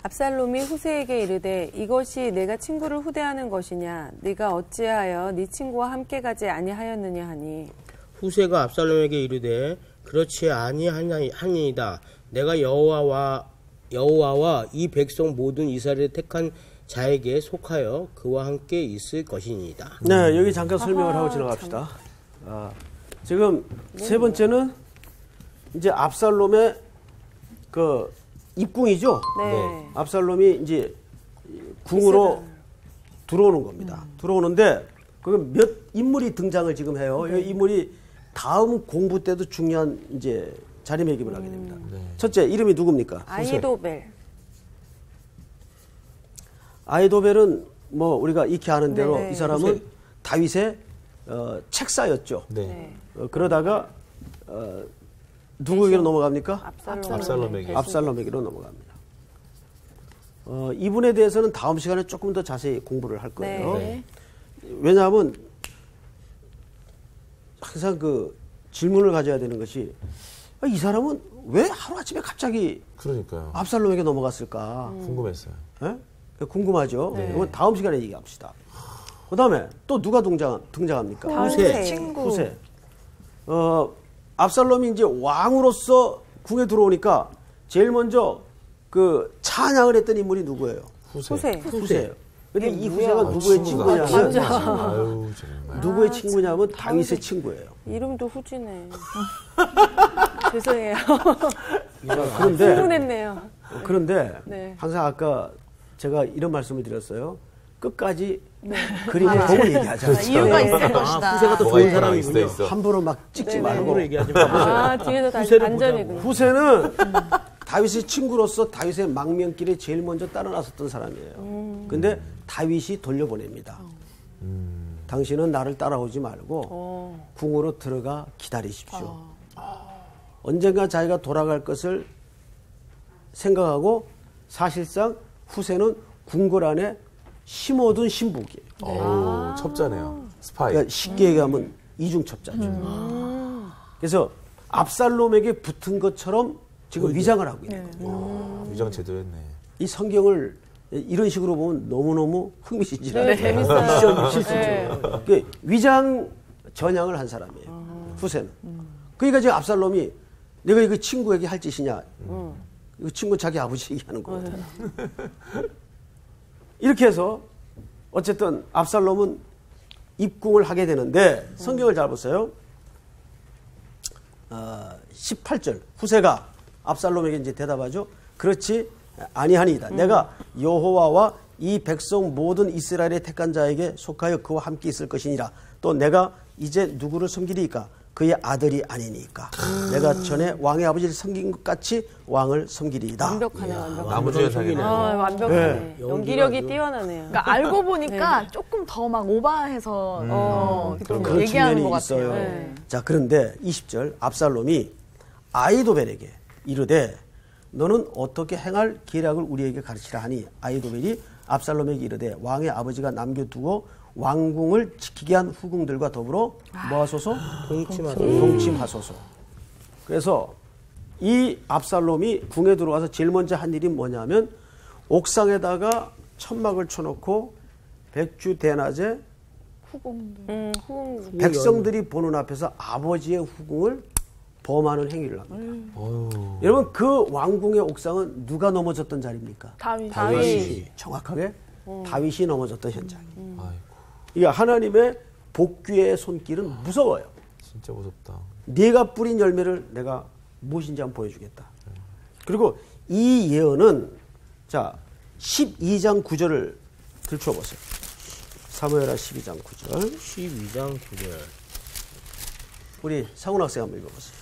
[SPEAKER 5] 압살롬이 후세에게 이르되 이것이 내가 친구를 후대하는 것이냐 네가 어찌하여 네 친구와 함께 가지 아니하였느냐 하니
[SPEAKER 3] 후세가 압살롬에게 이르되 그렇지 아니하니이다. 내가 여호와와 이 백성 모든 이스라엘을 택한 자에게 속하여 그와 함께 있을 것이니이다.
[SPEAKER 1] 네, 여기 잠깐 설명을 하고 지나갑시다. 지금 세 번째는 이제 압살롬의 그 입궁이죠.
[SPEAKER 5] 네.
[SPEAKER 1] 압살롬이 이제 궁으로 들어오는 겁니다. 들어오는데 그 몇 인물이 등장을 지금 해요. 이 인물이 다음 공부 때도 중요한 이제 자리매김을 하게 됩니다. 첫째 이름이 누굽니까?
[SPEAKER 5] 아이도벨.
[SPEAKER 1] 아이도벨은 뭐 우리가 익히 아는 대로
[SPEAKER 5] 네.
[SPEAKER 1] 이 사람은 다윗의 책사였죠.
[SPEAKER 6] 네.
[SPEAKER 1] 그러다가 누구에게로 넘어갑니까?
[SPEAKER 6] 압살롬에게.
[SPEAKER 1] 압살롬에게로 넘어갑니다. 이분에 대해서는 다음 시간에 조금 더 자세히 공부를 할 거예요.
[SPEAKER 5] 네.
[SPEAKER 1] 왜냐하면 항상 그 질문을 가져야 되는 것이 이 사람은 왜 하루아침에 갑자기
[SPEAKER 6] 그러니까요.
[SPEAKER 1] 압살롬에게 넘어갔을까?
[SPEAKER 6] 궁금했어요.
[SPEAKER 1] 예? 궁금하죠? 이건 다음 시간에 얘기합시다. 그 다음에 또 누가 등장합니까?
[SPEAKER 3] 후세.
[SPEAKER 2] 친구.
[SPEAKER 1] 후세. 압살롬이 이제 왕으로서 궁에 들어오니까 제일 먼저 그 찬양을 했던 인물이 누구예요? 후세예요. 근데 이 후세가 누구의 친구냐면
[SPEAKER 6] 아유, 정말.
[SPEAKER 1] 누구의 친구냐면 다윗의 친구예요.
[SPEAKER 5] 이름도 후지네. 죄송해요.
[SPEAKER 1] 그런데
[SPEAKER 5] 흥분했네요. 네.
[SPEAKER 1] 항상 아까 제가 이런 말씀을 드렸어요. 끝까지 그림을 보고 얘기하자.
[SPEAKER 2] 이유가 있을 것이다.
[SPEAKER 3] 후세가 더
[SPEAKER 6] 뭐가
[SPEAKER 3] 좋은
[SPEAKER 6] 있어,
[SPEAKER 3] 사람이군요.
[SPEAKER 6] 있어.
[SPEAKER 1] 함부로 막 찍지 말고.
[SPEAKER 3] 함부로 얘기하지 마.
[SPEAKER 5] 뒤에서 다시
[SPEAKER 3] 후세를
[SPEAKER 5] 반전이군요.
[SPEAKER 1] 후세는 다윗의 친구로서 다윗의 망명길에 제일 먼저 따라 나섰던 사람이에요. 근데 다윗이 돌려보냅니다. 당신은 나를 따라오지 말고 궁으로 들어가 기다리십시오. 언젠가 자기가 돌아갈 것을 생각하고 사실상 후세는 궁궐 안에 심어둔 신복이에요.
[SPEAKER 6] 첩자네요. 스파이.
[SPEAKER 1] 그러니까 쉽게 얘기하면 이중첩자죠. 그래서 압살롬에게 붙은 것처럼 지금 위장을 하고 있는 거예요.
[SPEAKER 6] 위장 제대로 했네.
[SPEAKER 1] 이 성경을 이런 식으로 보면 너무너무 흥미진진하죠.
[SPEAKER 5] 네, 재밌어요.
[SPEAKER 1] 실수죠. 위장 전향을 한 사람이에요. 후세는. 그러니까 지금 압살롬이 내가 이거 친구에게 할 짓이냐. 이거 친구 자기 아버지 얘기하는 거거든요. 이렇게 해서 어쨌든 압살롬은 입궁을 하게 되는데 성경을 잘 보세요. 18절 후세가 압살롬에게 이제 대답하죠. 그렇지 아니하니이다. 내가 여호와와 이 백성 모든 이스라엘의 택한 자에게 속하여 그와 함께 있을 것이니라. 또 내가 이제 누구를 섬기리까? 그의 아들이 아니니까. 내가 전에 왕의 아버지를 섬긴 것 같이 왕을 섬기리이다.
[SPEAKER 5] 완벽하네, 완벽하네.
[SPEAKER 6] 나무주연상이네.
[SPEAKER 5] 완벽하네. 연기력이 뛰어나네요.
[SPEAKER 2] 그러니까 알고 보니까 조금 더 막 오버해서 좀
[SPEAKER 1] 그런
[SPEAKER 2] 얘기하는
[SPEAKER 1] 측면이
[SPEAKER 2] 것
[SPEAKER 1] 있어요.
[SPEAKER 2] 같아요.
[SPEAKER 5] 네.
[SPEAKER 1] 자, 그런데 20절 압살롬이 아히도벨에게 이르되 너는 어떻게 행할 계략을 우리에게 가르치라 하니 아히도벨이 압살롬에게 이르되 왕의 아버지가 남겨두고 왕궁을 지키게 한 후궁들과 더불어 뭐하소서? 동침하소서. 그래서 이 압살롬이 궁에 들어와서 제일 먼저 한 일이 뭐냐면 옥상에다가 천막을 쳐놓고 백주 대낮에
[SPEAKER 5] 후궁.
[SPEAKER 1] 백성들이 보는 앞에서 아버지의 후궁을 범하는 행위를 합니다. 여러분 그 왕궁의 옥상은 누가 넘어졌던 자리입니까?
[SPEAKER 2] 다윗.
[SPEAKER 1] 정확하게 다윗이 넘어졌던 현장.
[SPEAKER 6] 아이고,
[SPEAKER 1] 이게 하나님의 복귀의 손길은 무서워요.
[SPEAKER 6] 진짜 무섭다.
[SPEAKER 1] 네가 뿌린 열매를 내가 무엇인지 한번 보여주겠다. 그리고 이 예언은 자 12장 9절을 들춰보세요. 사무엘하 12장 9절.
[SPEAKER 3] 12장 9절.
[SPEAKER 1] 우리 상훈 학생 한번 읽어보세요.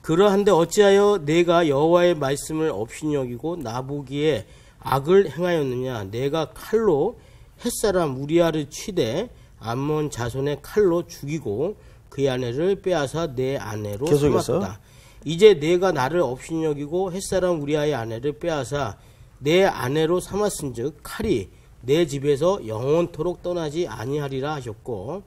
[SPEAKER 3] 그러한데 어찌하여 내가 여호와의 말씀을 없이 여기고 나보기에 악을 행하였느냐? 내가 칼로 햇사람 우리아를 치되 암몬 자손의 칼로 죽이고 그의 아내를 빼앗아 내 아내로
[SPEAKER 1] 계속해서.
[SPEAKER 3] 삼았다. 이제 내가 나를 없이 여기고 햇사람 우리아의 아내를 빼앗아 내 아내로 삼았은즉 칼이 내 집에서 영원토록 떠나지 아니하리라 하셨고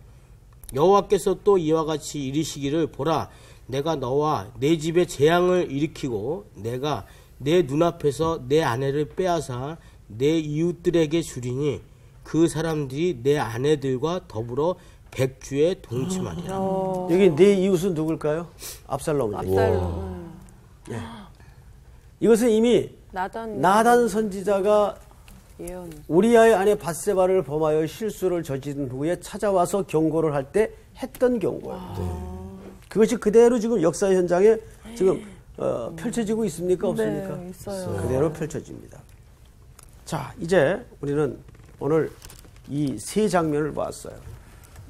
[SPEAKER 3] 여호와께서 또 이와 같이 이르시기를 보라 내가 너와 내 집에 재앙을 일으키고 내가 내 눈앞에서 내 아내를 빼앗아 내 이웃들에게 주리니 그 사람들이 내 아내들과 더불어 백주에 동침하리라.
[SPEAKER 1] 여기 내 이웃은 누굴까요? 압살롬이죠.
[SPEAKER 5] 압살롬.
[SPEAKER 1] 이것은 이미
[SPEAKER 5] 나단
[SPEAKER 1] 나단 선지자가
[SPEAKER 5] 예언.
[SPEAKER 1] 우리아의 아내 밧세바를 범하여 실수를 저지른 후에 찾아와서 경고를 할 때 했던 경고예요. 그것이 그대로 지금 역사 현장에 지금 펼쳐지고 있습니까? 없습니까?
[SPEAKER 2] 네, 있어요.
[SPEAKER 1] 그대로 펼쳐집니다. 자, 이제 우리는 오늘 이 세 장면을 봤어요.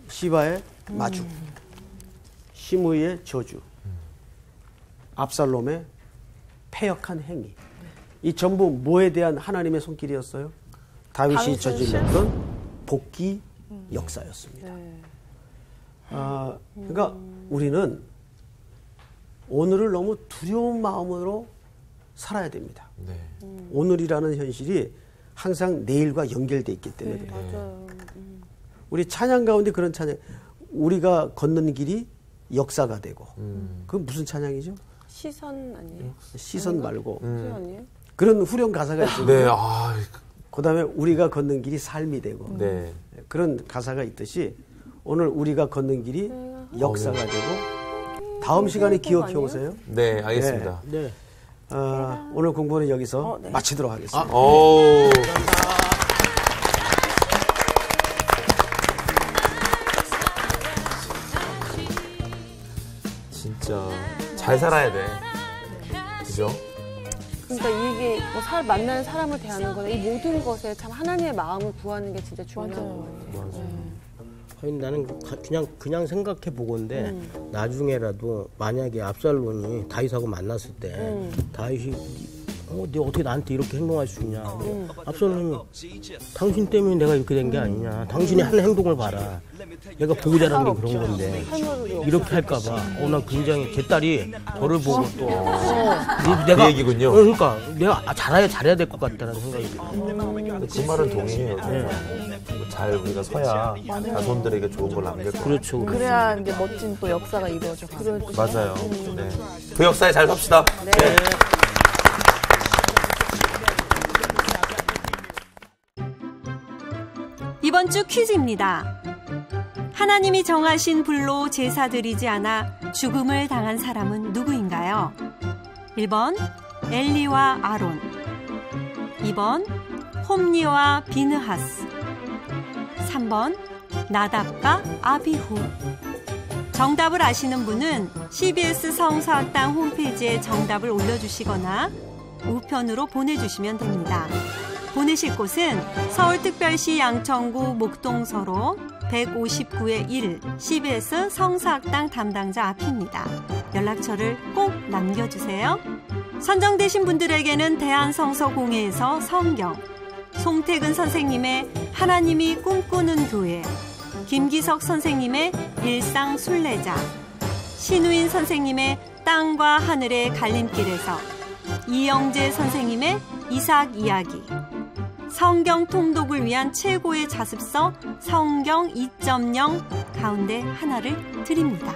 [SPEAKER 1] 시바의 마주, 시므이의 저주, 압살롬의 패역한 행위. 이 전부 뭐에 대한 하나님의 손길이었어요? 다윗이 저질렀던 복귀 역사였습니다. 그러니까 우리는 오늘을 너무 두려운 마음으로 살아야 됩니다.
[SPEAKER 6] 네.
[SPEAKER 1] 오늘이라는 현실이 항상 내일과 연결돼 있기 때문에 그래요. 우리 찬양 가운데 그런 찬양, 우리가 걷는 길이 역사가 되고, 그건 무슨 찬양이죠?
[SPEAKER 5] 시선 아니에요?
[SPEAKER 1] 시선 말고
[SPEAKER 5] 시선 아니에요?
[SPEAKER 1] 그런 후렴 가사가 있습니다.
[SPEAKER 6] 네.
[SPEAKER 1] 그다음에 우리가 걷는 길이 삶이 되고
[SPEAKER 6] 네.
[SPEAKER 1] 그런 가사가 있듯이 오늘 우리가 걷는 길이 역사가 되고 다음 시간에 기억해 오세요.
[SPEAKER 6] 네, 알겠습니다.
[SPEAKER 3] 네.
[SPEAKER 1] 오늘 공부는 여기서 마치도록 하겠습니다.
[SPEAKER 6] 오. 진짜 잘 살아야 돼. 그죠?
[SPEAKER 5] 그러니까 이게 뭐 만나는 사람을 대하는 거나 이 모든 것에 참 하나님의 마음을 구하는 게 진짜 중요한 거예요.
[SPEAKER 3] 아니, 나는 그냥 생각해 보건데 나중에라도 만약에 압살롬이 다윗하고 만났을 때 다윗이 네 어떻게 나한테 이렇게 행동할 수 있냐? 압살롬이 당신 때문에 내가 이렇게 된 게 아니냐? 당신이 하는 행동을 봐라. 내가 보고 자란 게 그런 건데 이렇게 할까봐 난 굉장히 제 딸이 저를 보고 또 내가
[SPEAKER 6] 그 얘기군요.
[SPEAKER 3] 그러니까 내가 잘해야 될 것 같다는 생각이 들어요.
[SPEAKER 6] 그 말은 동의해요. 잘 우리가 서야 자손들에게 좋은 걸 남길 거예요.
[SPEAKER 3] 그렇죠.
[SPEAKER 2] 그래야 이제 멋진 또 역사가 이루어져 가요.
[SPEAKER 6] 맞아요. 네. 그 역사에 잘 삽시다. 네.
[SPEAKER 7] 이번 주 퀴즈입니다. 하나님이 정하신 불로 제사 드리지 않아 죽음을 당한 사람은 누구인가요? 1번 엘리와 아론, 2번 홈리와 비느하스, 3번 나답과 아비후. 정답을 아시는 분은 CBS 성서학당 홈페이지에 정답을 올려주시거나 우편으로 보내주시면 됩니다. 보내실 곳은 서울특별시 양천구 목동서로 159의 1 CBS 성서학당 담당자 앞입니다. 연락처를 꼭 남겨주세요. 선정되신 분들에게는 대한성서공회에서 성경, 송태근 선생님의 하나님이 꿈꾸는 교회, 김기석 선생님의 일상 순례자, 신우인 선생님의 땅과 하늘의 갈림길에서, 이영재 선생님의 이삭 이야기, 성경 통독을 위한 최고의 자습서 성경 2.0 가운데 하나를 드립니다.